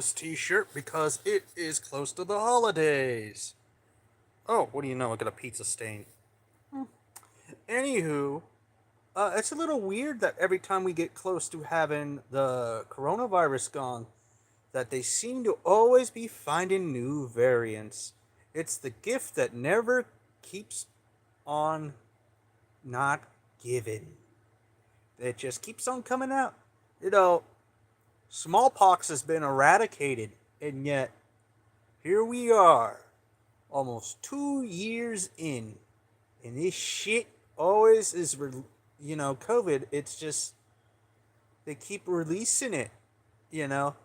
this t-shirt because it is close to the holidays. Oh, what do you know? I got a pizza stain. Anywho, it's a little weird that every time we get close to having the coronavirus gone, that they seem to always be finding new variants. It's the gift that never keeps on not giving. It just keeps on coming out. You know, smallpox has been eradicated, and yet here we are, almost 2 years in, and this shit always is, COVID. It's just they keep releasing it. You know,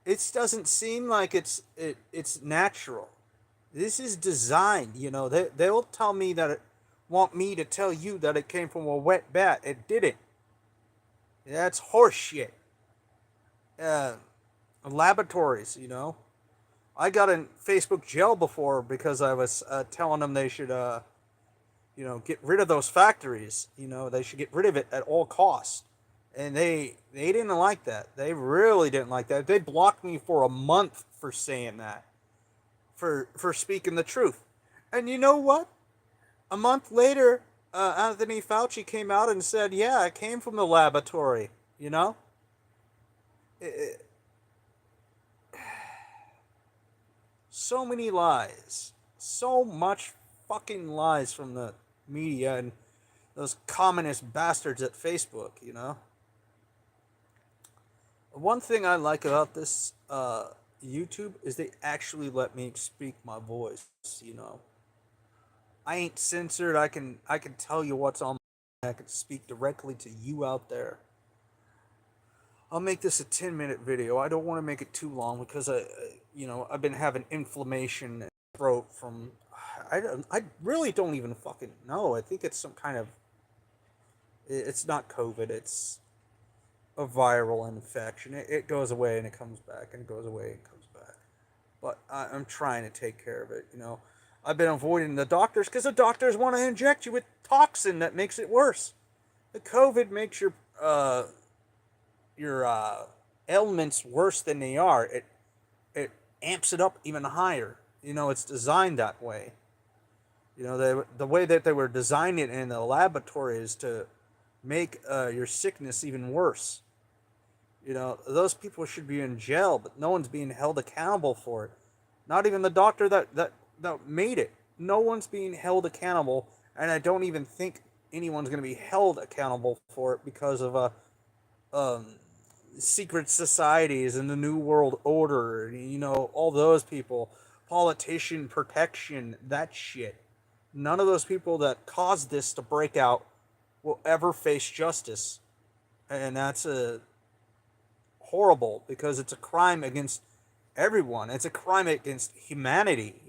it doesn't seem like it's natural. This is designed. They'll tell me that want me to tell you that it came from a wet bat. It didn't. That's horseshit. Uh, Laboratories. I got in Facebook jail before because I was telling them they should get rid of those factories. They should get rid of it at all costs. And they didn't like that. They really didn't like that. They blocked me for a month for saying that, for speaking the truth. And you know what? A month later, Anthony Fauci came out and said, "Yeah, it came from the laboratory." You know, it, so many lies, so much fucking lies from the media and those communist bastards at Facebook. One thing I like about this YouTube is they actually let me speak my voice. I ain't censored. I can tell you what's on. I can speak directly to you out there. I'll make this a 10-minute video. I don't want to make it too long because I've been having inflammation in my throat from. I really don't even fucking know. I think it's some kind of. It's not COVID. It's a viral infection. It goes away and it comes back, and it goes away and comes back. But I'm trying to take care of it. I've been avoiding the doctors because the doctors want to inject you with toxin that makes it worse. The COVID makes your ailments worse than they are. It amps it up even higher. It's designed that way. The way that they were designing it in the laboratory is to make your sickness even worse. Those people should be in jail, but no one's being held accountable for it. Not even the doctor that made it. No one's being held accountable, and I don't even think anyone's going to be held accountable for it because of um, secret societies and the New World Order. All those people, politician protection, that shit. None of those people that caused this to break out will ever face justice, and that's a horrible because it's a crime against everyone. It's a crime against humanity.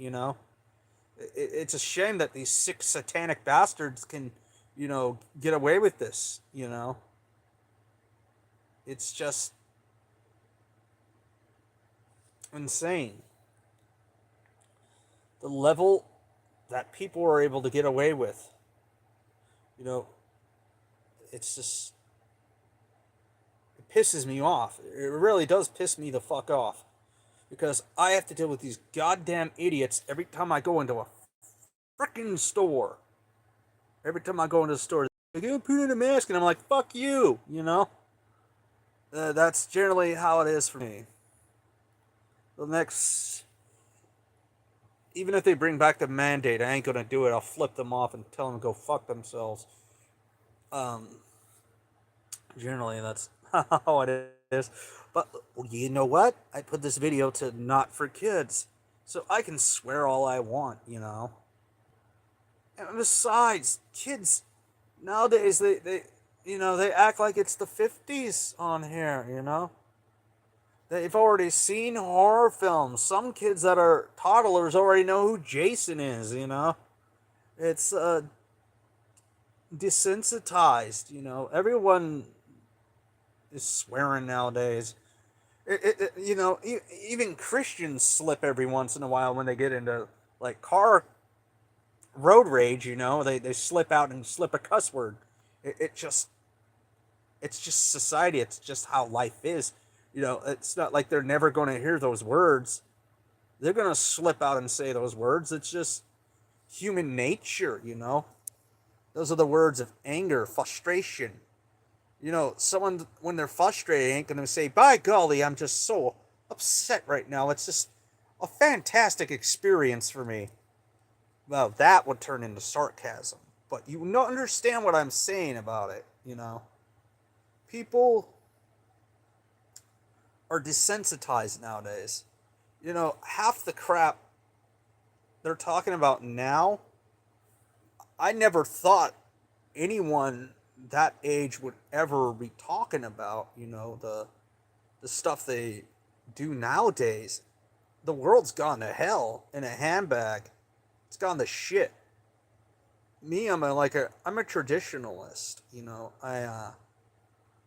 It's a shame that these sick satanic bastards can, get away with this. It's just insane. The level that people are able to get away with. You know, it's just it pisses me off. It really does piss me the fuck off because I have to deal with these goddamn idiots every time I go into a freaking store. Every time I go into the store, they go put in a mask, and I'm like, "Fuck you," That's generally how it is for me. The next, even if they bring back the mandate, I ain't gonna do it. I'll flip them off and tell them to go fuck themselves. Um, Generally, that's how it is. But you know what? I put this video to not for kids, so I can swear all I want. And besides, kids nowadays they act like it's the 50s on here. They've already seen horror films. Some kids that are toddlers already know who Jason is. It's desensitized. Everyone is swearing nowadays. Even Christians slip every once in a while when they get into like car road rage. They slip out and slip a cuss word. It just it's just society. It's just how life is. It's not like they're never going to hear those words. They're going to slip out and say those words. It's just human nature. Those are the words of anger, frustration. Someone, when they're frustrated, ain't going to say, by golly, I'm just so upset right now. It's just a fantastic experience for me. Well, that would turn into sarcasm. But you don't understand what I'm saying about it. People are desensitized nowadays. Half the crap they're talking about now, I never thought anyone that age would ever be talking about, the stuff they do nowadays. The world's gone to hell in a handbag. It's gone to shit. Me, I'm a traditionalist.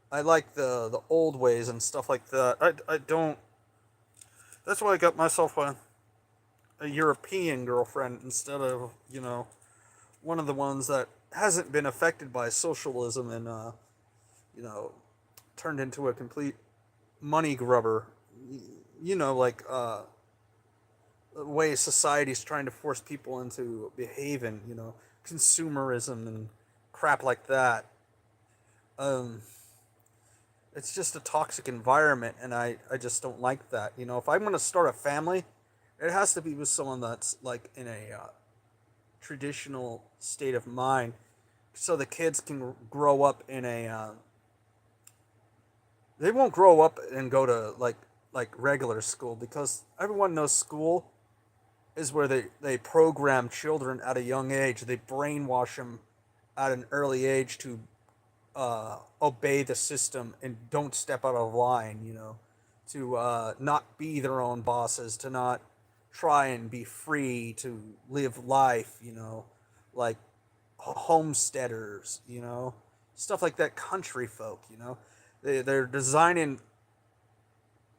I like the old ways and stuff like that. I don't. That's why I got myself a European girlfriend instead of one of the ones that hasn't been affected by socialism and you know turned into a complete money grubber. Like the way society's trying to force people into behaving. Consumerism and crap like that. Um, it's just a toxic environment, and I just don't like that. If I'm going to start a family, it has to be with someone that's like in a traditional state of mind, so the kids can grow up in a. They won't grow up and go to like regular school because everyone knows school is where they program children at a young age. They brainwash them at an early age to obey the system and don't step out of line, to not be their own bosses, to not try and be free, to live life, like homesteaders, stuff like that, country folk, they're designing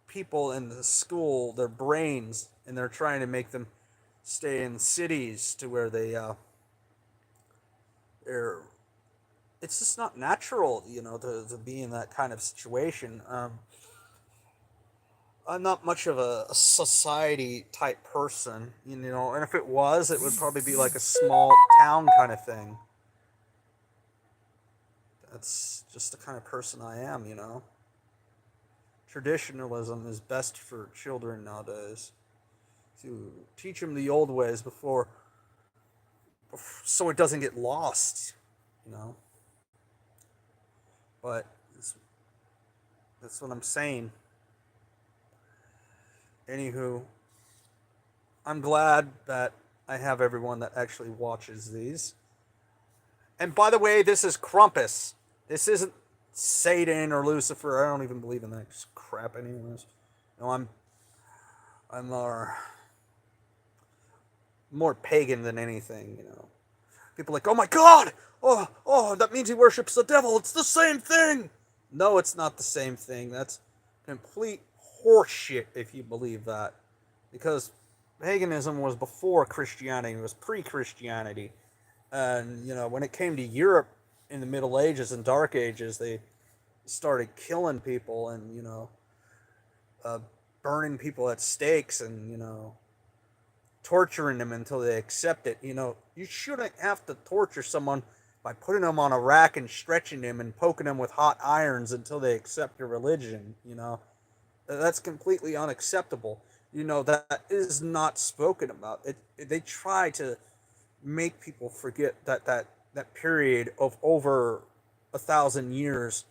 people in the school, their brains, and they're trying to make them stay in cities to where they're it's just not natural, to be in that kind of situation. I'm not much of a society type person, and if it was, it would probably be like a small town kind of thing. That's just the kind of person I am. Traditionalism is best for children nowadays. To teach them the old ways so it doesn't get lost, you know. But that's what I'm saying. Anywho, I'm glad that I have everyone that actually watches these. And by the way, this is Krampus. This isn't Satan or Lucifer. I don't even believe in that crap, anyways. No, I'm more pagan than anything. People are like, oh my god, that means he worships the devil. It's the same thing. No, it's not the same thing. That's complete horseshit if you believe that, because paganism was before Christianity. It was pre-Christianity, and when it came to Europe in the Middle Ages and Dark Ages, they started killing people and uh, burning people at stakes and torturing them until they accept it. You shouldn't have to torture someone by putting them on a rack and stretching them and poking them with hot irons until they accept your religion. That's completely unacceptable. That is not spoken about. They try to make people forget that period of over 1,000 years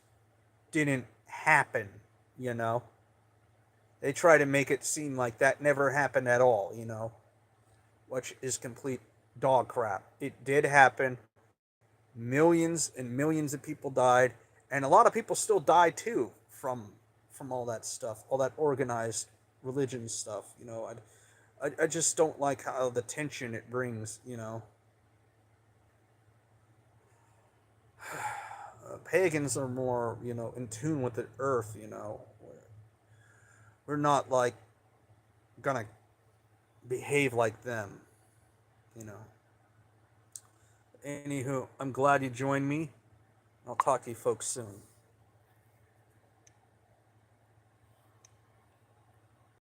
didn't happen. You know, they try to make it seem like that never happened at all. Which is complete dog crap. It did happen. Millions and millions of people died, and a lot of people still die too from all that stuff, all that organized religion stuff. I just don't like how the tension it brings. Pagans are more in tune with the earth. We're not like gonna behave like them. You know. Anywho, I'm glad you joined me. I'll talk to you folks soon.